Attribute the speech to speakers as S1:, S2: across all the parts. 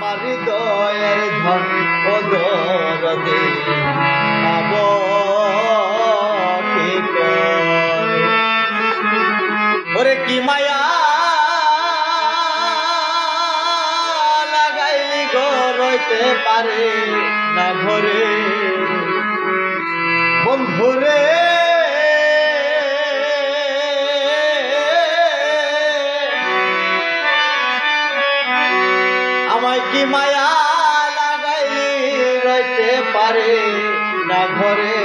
S1: আমার হৃদয়ের ধন ও দরদে পাব কি করে ওরে কি মায়া লাগাইলি গো রইতে পারে না ঘরে বন্ধুরে আমায় কি মায়া লাগাইলি রইতে পারে না ঘরে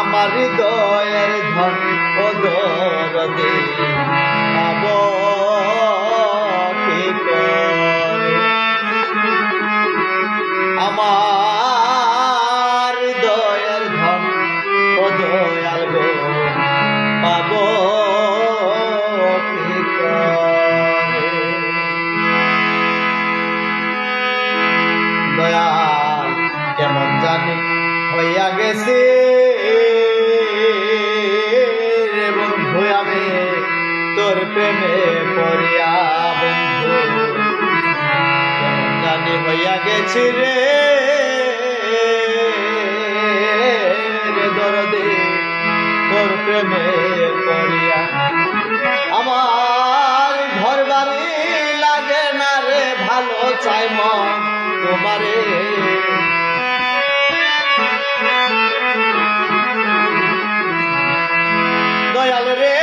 S1: আমার হৃদয়ের ধন ও দরদে পাব কি করে আমার হৃদয়ের ধন ও দয়াল গো পাব কি করে দয়াল কেমন জানি হইয়া গেছে রে বন্ধু আমি তোর প্রেমে পড়িয়া বন্ধু কেমন জানি হইয়া গেছি রে দরদে তোর প্রেমে পড়িয়া আমার ঘর বাড়ি লাগে না রে ভালো চাই মন তোমারে দয়াল রে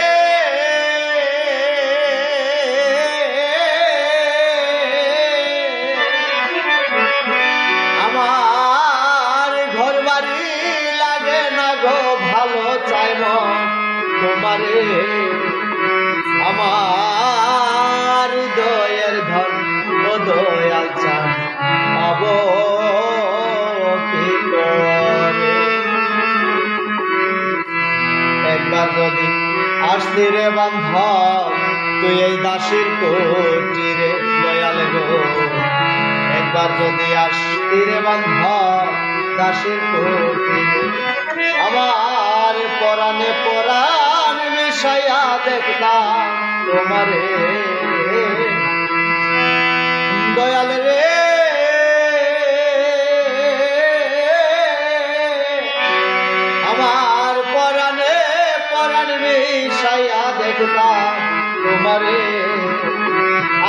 S1: আমার ঘর বাড়ি লাগে না গো ভালো চাই মন তোমারে আমার হৃদয়ের ধন ও দয়াল চান পাব কি করে একবার যদি আসতি রে বান্ধব তুই এই দাসীর কুটিরে দয়াল গো একবার যদি আসতি রে বান্ধব দাসীর কুটিরে আমার পরাণে পরাণ মিশাইয়া দেখতাম তোমারে দয়াল রে আমার পরাণে পরাণ মিশাইয়া দেখতাম তোমারে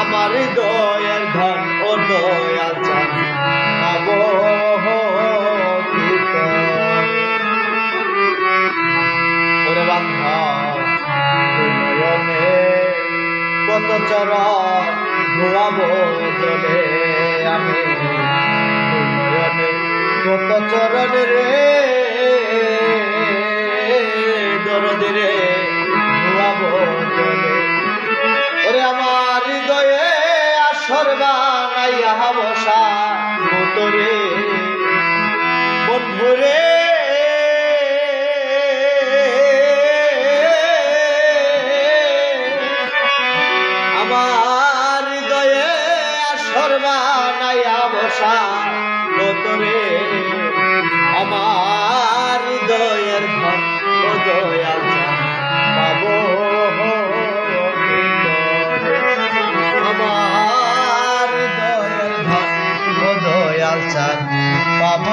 S1: আমার হৃদয়ের ধন ও দয়াল চান পাব কি করে ওরে বান্ধব নয়নে কত চরণ ধোয়াবো জলে আমি নয়নে কত চরণ রে দরদে রে ধোয়াবো জলে ওরে আমার হৃদয়ে আসর বানাইয়া বসা তোরে বন্ধুরে আমার হৃদয়ে আসর বানাইয়া বসা তোরে আমার হৃদয়ের ধন ও দয়াল পাব আমার হৃদয়ের ধন ও দয়াল পাব